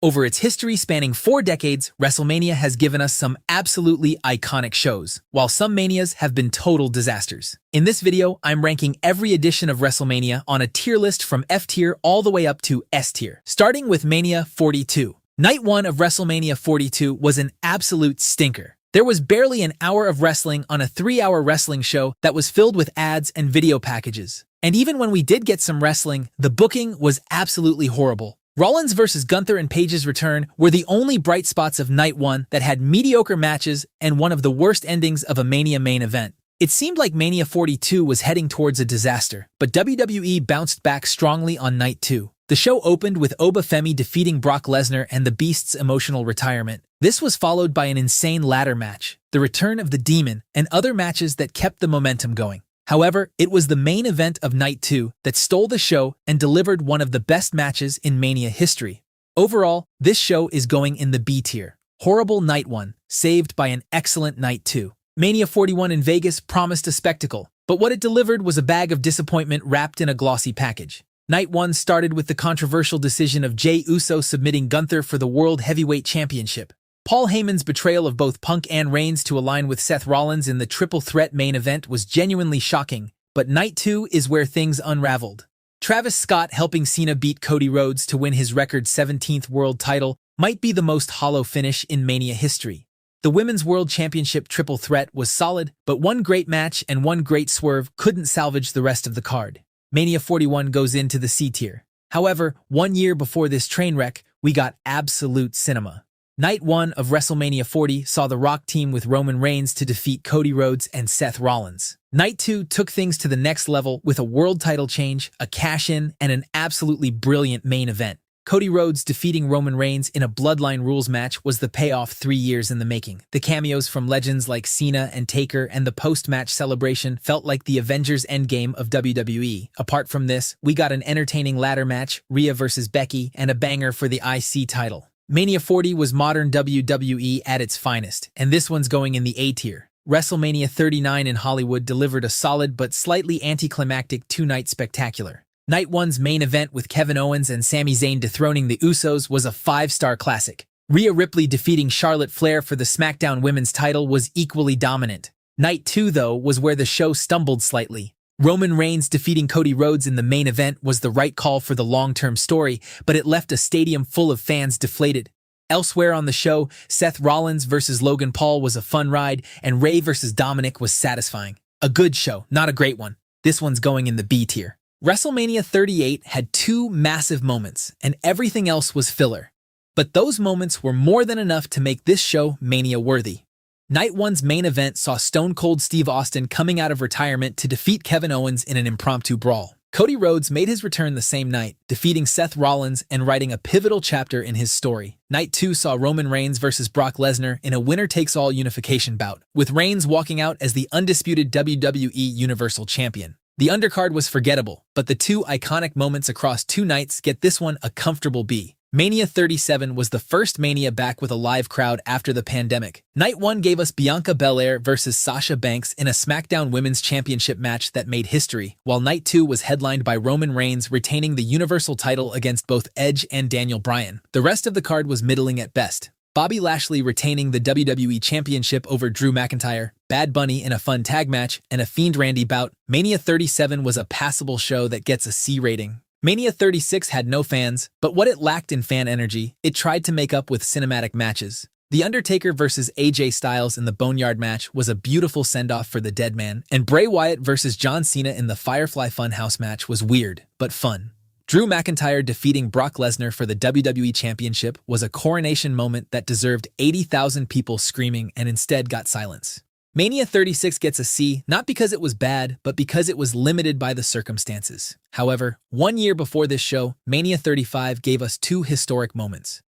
Over its history spanning 4 decades, WrestleMania has given us some absolutely iconic shows, while some manias have been total disasters. In this video, I'm ranking every edition of WrestleMania on a tier list from F tier all the way up to S tier, starting with Mania 42. Night 1 of WrestleMania 42 was an absolute stinker. There was barely an hour of wrestling on a 3-hour wrestling show that was filled with ads and video packages. And even when we did get some wrestling, the booking was absolutely horrible. Rollins vs. Gunther and Paige's return were the only bright spots of Night 1 that had mediocre matches and one of the worst endings of a Mania main event. It seemed like Mania 42 was heading towards a disaster, but WWE bounced back strongly on Night 2. The show opened with Obafemi defeating Brock Lesnar and the Beast's emotional retirement. This was followed by an insane ladder match, the return of the Demon, and other matches that kept the momentum going. However, it was the main event of Night 2 that stole the show and delivered one of the best matches in Mania history. Overall, this show is going in the B tier. Horrible Night 1, saved by an excellent Night 2. Mania 41 in Vegas promised a spectacle, but what it delivered was a bag of disappointment wrapped in a glossy package. Night 1 started with the controversial decision of Jey Uso submitting Gunther for the World Heavyweight Championship. Paul Heyman's betrayal of both Punk and Reigns to align with Seth Rollins in the triple threat main event was genuinely shocking, but Night 2 is where things unraveled. Travis Scott helping Cena beat Cody Rhodes to win his record 17th world title might be the most hollow finish in Mania history. The Women's World Championship triple threat was solid, but one great match and one great swerve couldn't salvage the rest of the card. Mania 41 goes into the C tier. However, 1 year before this train wreck, we got absolute cinema. Night 1 of WrestleMania 40 saw the Rock team with Roman Reigns to defeat Cody Rhodes and Seth Rollins. Night 2 took things to the next level with a world title change, a cash-in, and an absolutely brilliant main event. Cody Rhodes defeating Roman Reigns in a Bloodline Rules match was the payoff 3 years in the making. The cameos from legends like Cena and Taker and the post-match celebration felt like the Avengers Endgame of WWE. Apart from this, we got an entertaining ladder match, Rhea vs. Becky, and a banger for the IC title. Mania 40 was modern WWE at its finest, and this one's going in the A tier. WrestleMania 39 in Hollywood delivered a solid but slightly anticlimactic 2-night spectacular. Night 1's main event with Kevin Owens and Sami Zayn dethroning the Usos was a 5-star classic. Rhea Ripley defeating Charlotte Flair for the SmackDown Women's title was equally dominant. Night 2, though, was where the show stumbled slightly. Roman Reigns defeating Cody Rhodes in the main event was the right call for the long-term story, but it left a stadium full of fans deflated. Elsewhere on the show, Seth Rollins vs. Logan Paul was a fun ride, and Rey vs. Dominic was satisfying. A good show, not a great one. This one's going in the B tier. WrestleMania 38 had 2 massive moments, and everything else was filler. But those moments were more than enough to make this show Mania-worthy. Night 1's main event saw Stone Cold Steve Austin coming out of retirement to defeat Kevin Owens in an impromptu brawl. Cody Rhodes made his return the same night, defeating Seth Rollins and writing a pivotal chapter in his story. Night 2 saw Roman Reigns vs. Brock Lesnar in a winner-takes-all unification bout, with Reigns walking out as the undisputed WWE Universal Champion. The undercard was forgettable, but the 2 iconic moments across 2 nights get this one a comfortable B. Mania 37 was the first Mania back with a live crowd after the pandemic. Night 1 gave us Bianca Belair vs. Sasha Banks in a SmackDown Women's Championship match that made history, while Night 2 was headlined by Roman Reigns retaining the Universal title against both Edge and Daniel Bryan. The rest of the card was middling at best. Bobby Lashley retaining the WWE Championship over Drew McIntyre, Bad Bunny in a fun tag match, and a Fiend Randy bout. Mania 37 was a passable show that gets a C rating. Mania 36 had no fans, but what it lacked in fan energy, it tried to make up with cinematic matches. The Undertaker vs. AJ Styles in the Boneyard match was a beautiful send-off for the dead man, and Bray Wyatt vs. John Cena in the Firefly Funhouse match was weird, but fun. Drew McIntyre defeating Brock Lesnar for the WWE Championship was a coronation moment that deserved 80,000 people screaming and instead got silence. Mania 36 gets a C, not because it was bad, but because it was limited by the circumstances. However, 1 year before this show, Mania 35 gave us 2 historic moments.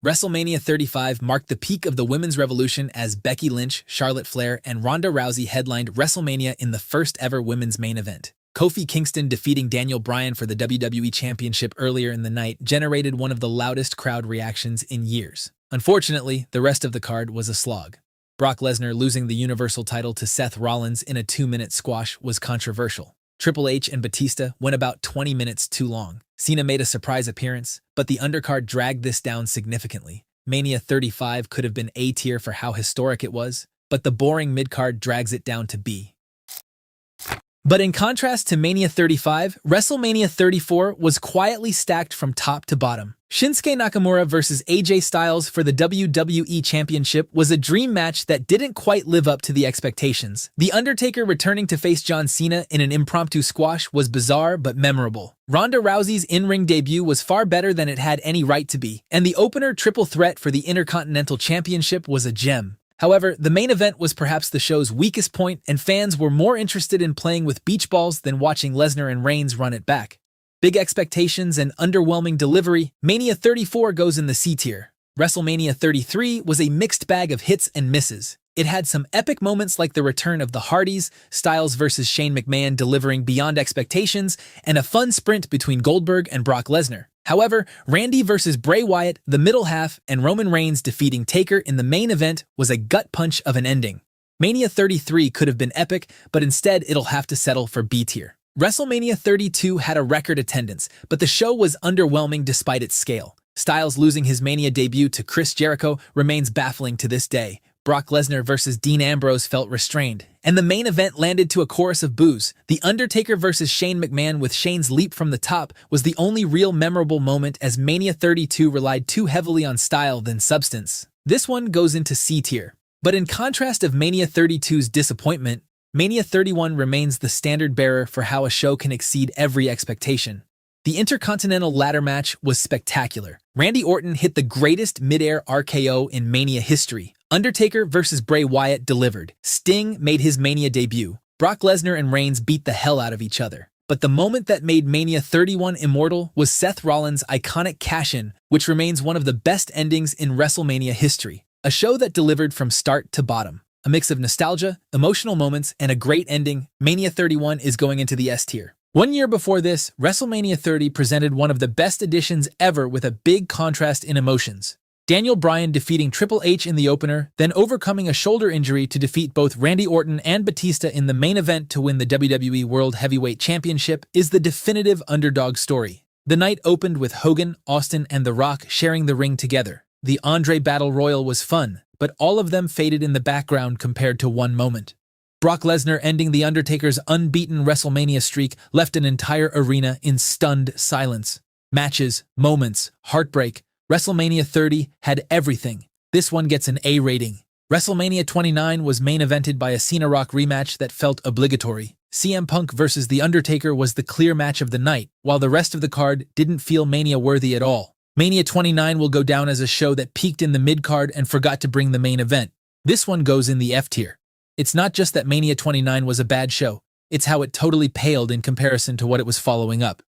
WrestleMania 35 marked the peak of the women's revolution as Becky Lynch, Charlotte Flair, and Ronda Rousey headlined WrestleMania in the first ever women's main event. Kofi Kingston defeating Daniel Bryan for the WWE Championship earlier in the night generated one of the loudest crowd reactions in years. Unfortunately, the rest of the card was a slog. Brock Lesnar losing the Universal title to Seth Rollins in a 2-minute squash was controversial. Triple H and Batista went about 20 minutes too long. Cena made a surprise appearance, but the undercard dragged this down significantly. Mania 35 could have been A tier for how historic it was, but the boring midcard drags it down to B. But in contrast to Mania 35, WrestleMania 34 was quietly stacked from top to bottom. Shinsuke Nakamura versus AJ Styles for the WWE Championship was a dream match that didn't quite live up to the expectations. The Undertaker returning to face John Cena in an impromptu squash was bizarre but memorable. Ronda Rousey's in-ring debut was far better than it had any right to be, and the opener triple threat for the Intercontinental Championship was a gem. However, the main event was perhaps the show's weakest point, and fans were more interested in playing with beach balls than watching Lesnar and Reigns run it back. Big expectations and underwhelming delivery, Mania 34 goes in the C tier. WrestleMania 33 was a mixed bag of hits and misses. It had some epic moments like the return of the Hardys, Styles versus Shane McMahon delivering beyond expectations, and a fun sprint between Goldberg and Brock Lesnar. However, Randy versus Bray Wyatt, the middle half, and Roman Reigns defeating Taker in the main event was a gut punch of an ending. Mania 33 could have been epic, but instead it'll have to settle for B tier. WrestleMania 32 had a record attendance, but the show was underwhelming despite its scale. Styles losing his Mania debut to Chris Jericho remains baffling to this day. Brock Lesnar versus Dean Ambrose felt restrained, and the main event landed to a chorus of boos. The Undertaker versus Shane McMahon with Shane's leap from the top was the only real memorable moment, as Mania 32 relied too heavily on style than substance. This one goes into C tier. But in contrast of Mania 32's disappointment, Mania 31 remains the standard bearer for how a show can exceed every expectation. The Intercontinental ladder match was spectacular. Randy Orton hit the greatest mid-air RKO in Mania history. Undertaker versus Bray Wyatt delivered. Sting made his Mania debut. Brock Lesnar and Reigns beat the hell out of each other. But the moment that made Mania 31 immortal was Seth Rollins' iconic cash-in, which remains one of the best endings in WrestleMania history. A show that delivered from start to bottom. A mix of nostalgia, emotional moments, and a great ending, Mania 31 is going into the S tier. 1 year before this, WrestleMania 30 presented one of the best editions ever with a big contrast in emotions. Daniel Bryan defeating Triple H in the opener, then overcoming a shoulder injury to defeat both Randy Orton and Batista in the main event to win the WWE World Heavyweight Championship is the definitive underdog story. The night opened with Hogan, Austin, and The Rock sharing the ring together. The Andre Battle Royal was fun, but all of them faded in the background compared to one moment. Brock Lesnar ending The Undertaker's unbeaten WrestleMania streak left an entire arena in stunned silence. Matches, moments, heartbreak. WrestleMania 30 had everything. This one gets an A rating. WrestleMania 29 was main evented by a Cena Rock rematch that felt obligatory. CM Punk versus The Undertaker was the clear match of the night, while the rest of the card didn't feel Mania-worthy at all. Mania 29 will go down as a show that peaked in the mid-card and forgot to bring the main event. This one goes in the F tier. It's not just that Mania 29 was a bad show, it's how it totally paled in comparison to what it was following up.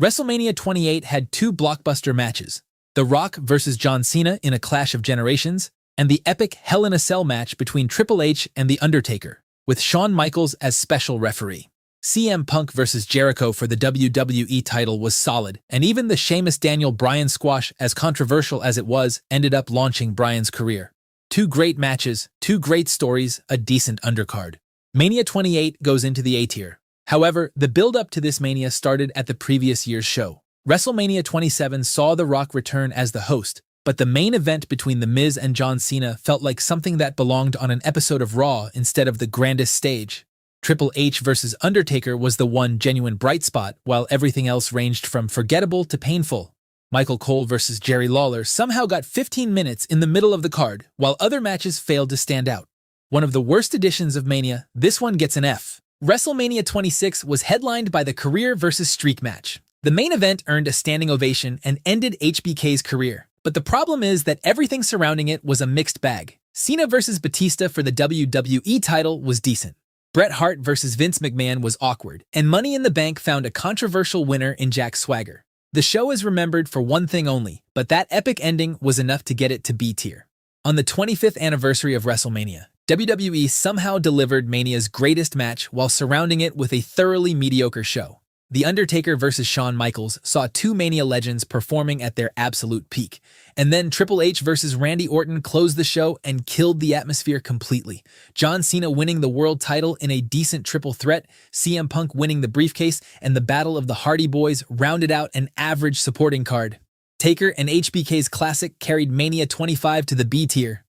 WrestleMania 28 had two blockbuster matches, The Rock versus John Cena in a clash of generations, and the epic Hell in a Cell match between Triple H and The Undertaker, with Shawn Michaels as special referee. CM Punk versus Jericho for the WWE title was solid, and even the Sheamus Daniel Bryan squash, as controversial as it was, ended up launching Bryan's career. Two great matches, two great stories, a decent undercard. Mania 28 goes into the A tier. However, the build-up to this Mania started at the previous year's show. WrestleMania 27 saw The Rock return as the host, but the main event between The Miz and John Cena felt like something that belonged on an episode of Raw instead of the grandest stage. Triple H versus Undertaker was the one genuine bright spot, while everything else ranged from forgettable to painful. Michael Cole versus Jerry Lawler somehow got 15 minutes in the middle of the card, while other matches failed to stand out. One of the worst editions of Mania, this one gets an F. WrestleMania 26 was headlined by the career versus streak match. The main event earned a standing ovation and ended HBK's career. But the problem is that everything surrounding it was a mixed bag. Cena versus Batista for the WWE title was decent. Bret Hart versus Vince McMahon was awkward, and Money in the Bank found a controversial winner in Jack Swagger. The show is remembered for one thing only, but that epic ending was enough to get it to B tier. On the 25th anniversary of WrestleMania, WWE somehow delivered Mania's greatest match while surrounding it with a thoroughly mediocre show. The Undertaker versus Shawn Michaels saw two Mania legends performing at their absolute peak. And then Triple H versus Randy Orton closed the show and killed the atmosphere completely. John Cena winning the world title in a decent triple threat, CM Punk winning the briefcase, and the Battle of the Hardy Boys rounded out an average supporting card. Taker and HBK's classic carried Mania 25 to the B tier.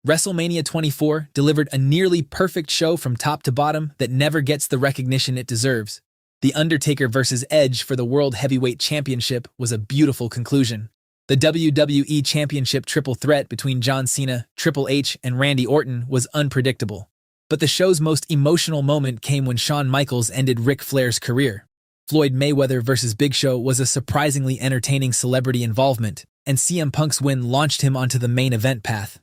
WrestleMania 24 delivered a nearly perfect show from top to bottom that never gets the recognition it deserves. The Undertaker versus Edge for the World Heavyweight Championship was a beautiful conclusion. The WWE Championship triple threat between John Cena, Triple H, and Randy Orton was unpredictable. But the show's most emotional moment came when Shawn Michaels ended Ric Flair's career. Floyd Mayweather versus Big Show was a surprisingly entertaining celebrity involvement, and CM Punk's win launched him onto the main event path.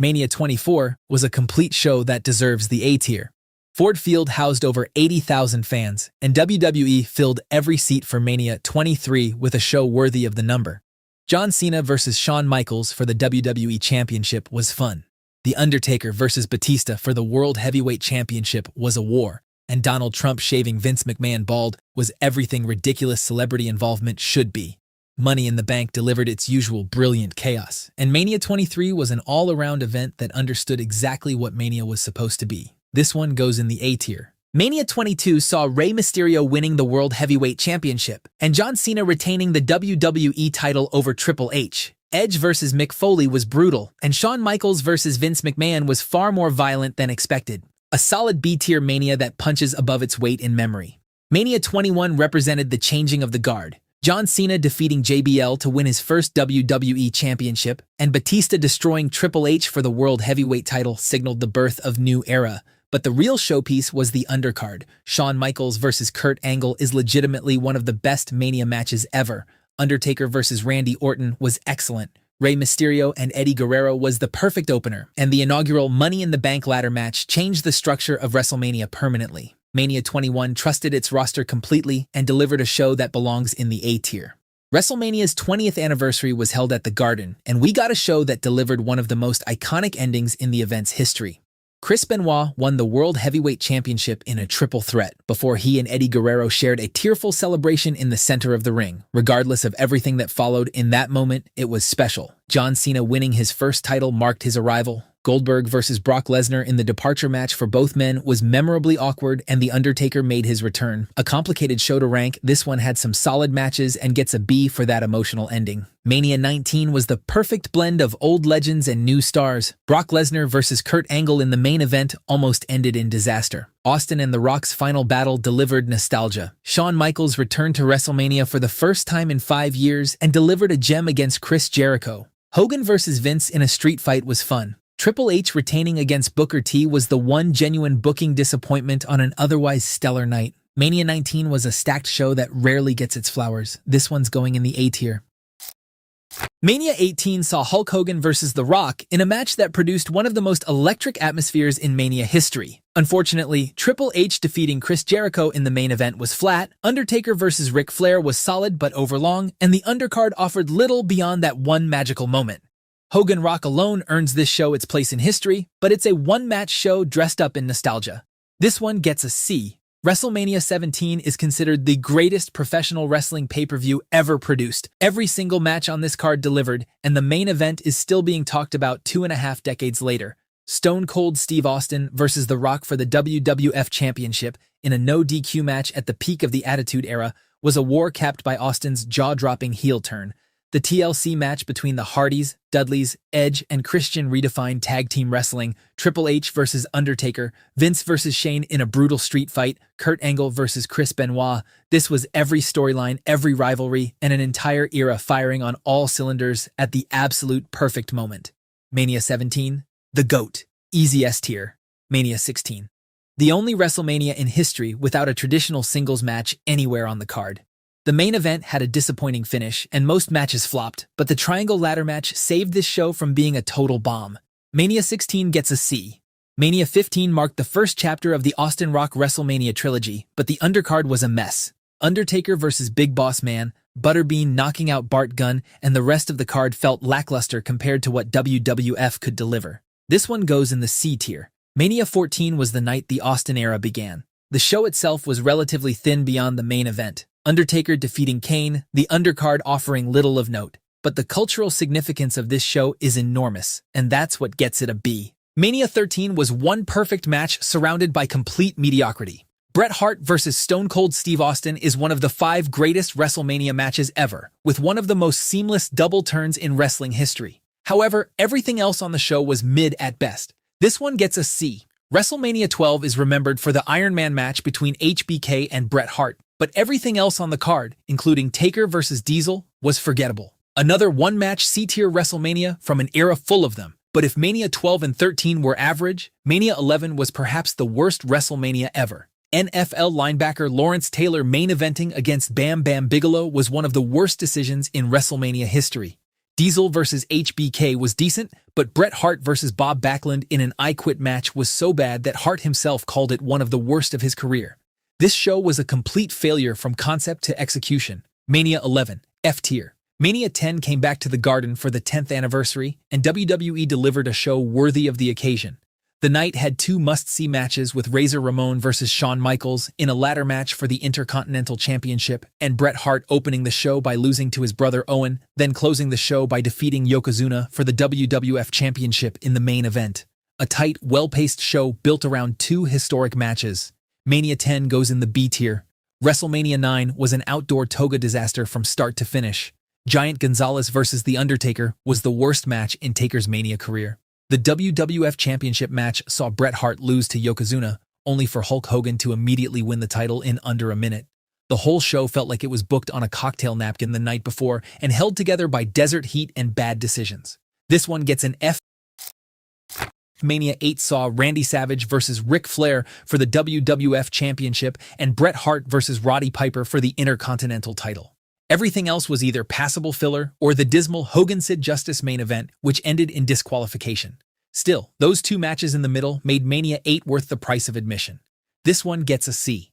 Mania 24 was a complete show that deserves the A tier. Ford Field housed over 80,000 fans, and WWE filled every seat for Mania 23 with a show worthy of the number. John Cena versus Shawn Michaels for the WWE Championship was fun. The Undertaker versus Batista for the World Heavyweight Championship was a war, and Donald Trump shaving Vince McMahon bald was everything ridiculous celebrity involvement should be. Money in the Bank delivered its usual brilliant chaos, and Mania 23 was an all-around event that understood exactly what Mania was supposed to be. This one goes in the A tier. Mania 22 saw Rey Mysterio winning the World Heavyweight Championship, and John Cena retaining the WWE title over Triple H. Edge versus Mick Foley was brutal, and Shawn Michaels versus Vince McMahon was far more violent than expected. A solid B-tier Mania that punches above its weight in memory. Mania 21 represented the changing of the guard. John Cena defeating JBL to win his first WWE Championship, and Batista destroying Triple H for the World Heavyweight title signaled the birth of new era. But the real showpiece was the undercard. Shawn Michaels versus Kurt Angle is legitimately one of the best Mania matches ever. Undertaker versus Randy Orton was excellent. Rey Mysterio and Eddie Guerrero was the perfect opener, and the inaugural Money in the Bank ladder match changed the structure of WrestleMania permanently. Mania 21 trusted its roster completely and delivered a show that belongs in the A tier. WrestleMania's 20th anniversary was held at the Garden, and we got a show that delivered one of the most iconic endings in the event's history. Chris Benoit won the World Heavyweight Championship in a triple threat before he and Eddie Guerrero shared a tearful celebration in the center of the ring. Regardless of everything that followed in that moment, it was special. John Cena winning his first title marked his arrival. Goldberg versus Brock Lesnar in the departure match for both men was memorably awkward, and The Undertaker made his return. A complicated show to rank, this one had some solid matches and gets a B for that emotional ending. Mania 19 was the perfect blend of old legends and new stars. Brock Lesnar versus Kurt Angle in the main event almost ended in disaster. Austin and The Rock's final battle delivered nostalgia. Shawn Michaels returned to WrestleMania for the first time in 5 years and delivered a gem against Chris Jericho. Hogan versus Vince in a street fight was fun. Triple H retaining against Booker T was the one genuine booking disappointment on an otherwise stellar night. Mania 19 was a stacked show that rarely gets its flowers. This one's going in the A tier. Mania 18 saw Hulk Hogan versus The Rock in a match that produced one of the most electric atmospheres in Mania history. Unfortunately, Triple H defeating Chris Jericho in the main event was flat, Undertaker versus Ric Flair was solid but overlong, and the undercard offered little beyond that one magical moment. Hogan Rock alone earns this show its place in history, but it's a one-match show dressed up in nostalgia. This one gets a C. WrestleMania 17 is considered the greatest professional wrestling pay-per-view ever produced. Every single match on this card delivered, and the main event is still being talked about 2.5 decades later. Stone Cold Steve Austin versus The Rock for the WWF Championship in a no DQ match at the peak of the Attitude Era was a war capped by Austin's jaw-dropping heel turn. The TLC match between the Hardys, Dudleys, Edge, and Christian redefined tag team wrestling, Triple H versus Undertaker, Vince versus Shane in a brutal street fight, Kurt Angle versus Chris Benoit. This was every storyline, every rivalry, and an entire era firing on all cylinders at the absolute perfect moment. Mania 17, the GOAT, easy S tier. Mania 16, the only WrestleMania in history without a traditional singles match anywhere on the card. The main event had a disappointing finish, and most matches flopped, but the Triangle Ladder match saved this show from being a total bomb. Mania 16 gets a C. Mania 15 marked the first chapter of the Austin Rock WrestleMania trilogy, but the undercard was a mess. Undertaker versus Big Boss Man, Butterbean knocking out Bart Gunn, and the rest of the card felt lackluster compared to what WWF could deliver. This one goes in the C tier. Mania 14 was the night the Austin era began. The show itself was relatively thin beyond the main event, Undertaker defeating Kane, the undercard offering little of note. But the cultural significance of this show is enormous, and that's what gets it a B. Mania 13 was one perfect match surrounded by complete mediocrity. Bret Hart vs. Stone Cold Steve Austin is one of the 5 greatest WrestleMania matches ever, with one of the most seamless double turns in wrestling history. However, everything else on the show was mid at best. This one gets a C. WrestleMania 12 is remembered for the Iron Man match between HBK and Bret Hart, but everything else on the card, including Taker vs. Diesel, was forgettable. Another one-match C-tier WrestleMania from an era full of them. But if Mania 12 and 13 were average, Mania 11 was perhaps the worst WrestleMania ever. NFL linebacker Lawrence Taylor main eventing against Bam Bam Bigelow was one of the worst decisions in WrestleMania history. Diesel vs. HBK was decent, but Bret Hart vs. Bob Backlund in an I Quit match was so bad that Hart himself called it one of the worst of his career. This show was a complete failure from concept to execution. Mania 11, F-tier. Mania 10 came back to the Garden for the 10th anniversary, and WWE delivered a show worthy of the occasion. The night had 2 must-see matches with Razor Ramon vs. Shawn Michaels in a ladder match for the Intercontinental Championship, and Bret Hart opening the show by losing to his brother Owen, then closing the show by defeating Yokozuna for the WWF Championship in the main event. A tight, well-paced show built around 2 historic matches. Mania 10 goes in the B tier. WrestleMania 9 was an outdoor toga disaster from start to finish. Giant Gonzalez vs. The Undertaker was the worst match in Taker's Mania career. The WWF Championship match saw Bret Hart lose to Yokozuna, only for Hulk Hogan to immediately win the title in under a minute. The whole show felt like it was booked on a cocktail napkin the night before and held together by desert heat and bad decisions. This one gets an F. Mania 8 saw Randy Savage vs. Ric Flair for the WWF Championship and Bret Hart vs. Roddy Piper for the Intercontinental title. Everything else was either passable filler or the dismal Hogan-Sid Justice main event, which ended in disqualification. Still, those 2 matches in the middle made Mania 8 worth the price of admission. This one gets a C.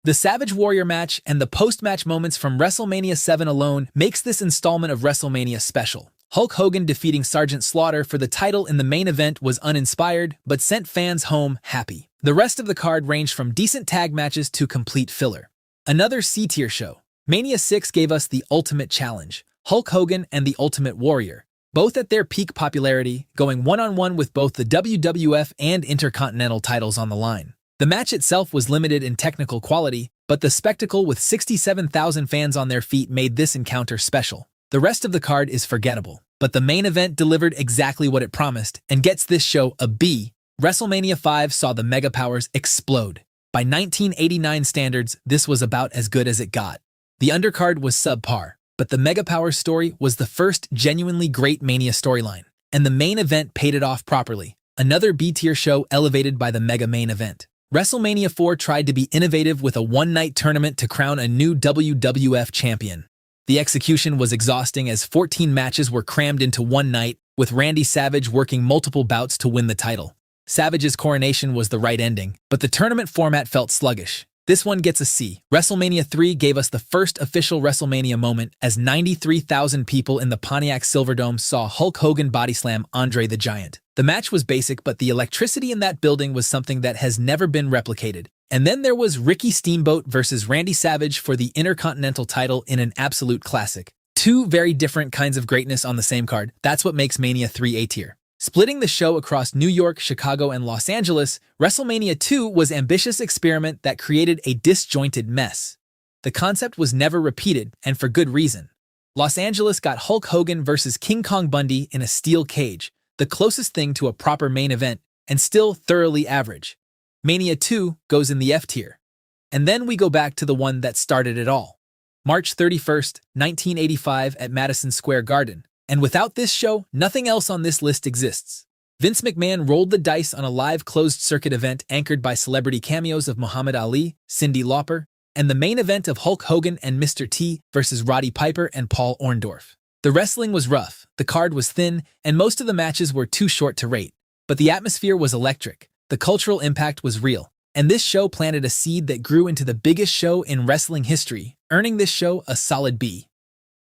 The Savage Warrior match and the post-match moments from WrestleMania 7 alone makes this installment of WrestleMania special. Hulk Hogan defeating Sergeant Slaughter for the title in the main event was uninspired, but sent fans home happy. The rest of the card ranged from decent tag matches to complete filler. Another C-tier show. Mania 6 gave us the ultimate challenge, Hulk Hogan and the Ultimate Warrior, both at their peak popularity, going one-on-one with both the WWF and Intercontinental titles on the line. The match itself was limited in technical quality, but the spectacle with 67,000 fans on their feet made this encounter special. The rest of the card is forgettable, but the main event delivered exactly what it promised and gets this show a B. WrestleMania 5 saw the Mega Powers explode. By 1989 standards, this was about as good as it got. The undercard was subpar, but the Mega Powers story was the first genuinely great Mania storyline, and the main event paid it off properly. Another B-tier show elevated by the Mega main event. WrestleMania 4 tried to be innovative with a one-night tournament to crown a new WWF champion. The execution was exhausting as 14 matches were crammed into one night, with Randy Savage working multiple bouts to win the title. Savage's coronation was the right ending, but the tournament format felt sluggish. This one gets a C. WrestleMania 3 gave us the first official WrestleMania moment as 93,000 people in the Pontiac Silverdome saw Hulk Hogan bodyslam Andre the Giant. The match was basic, but the electricity in that building was something that has never been replicated. And then there was Ricky Steamboat versus Randy Savage for the Intercontinental title in an absolute classic. 2 very different kinds of greatness on the same card. That's what makes Mania 3 A-tier. Splitting the show across New York, Chicago, and Los Angeles, WrestleMania 2 was an ambitious experiment that created a disjointed mess. The concept was never repeated, and for good reason. Los Angeles got Hulk Hogan versus King Kong Bundy in a steel cage, the closest thing to a proper main event, and still thoroughly average. Mania 2 goes in the F tier. And then we go back to the one that started it all. March 31st, 1985 at Madison Square Garden. And without this show, nothing else on this list exists. Vince McMahon rolled the dice on a live closed-circuit event anchored by celebrity cameos of Muhammad Ali, Cyndi Lauper, and the main event of Hulk Hogan and Mr. T versus Roddy Piper and Paul Orndorff. The wrestling was rough, the card was thin, and most of the matches were too short to rate. But the atmosphere was electric, the cultural impact was real, and this show planted a seed that grew into the biggest show in wrestling history, earning this show a solid B.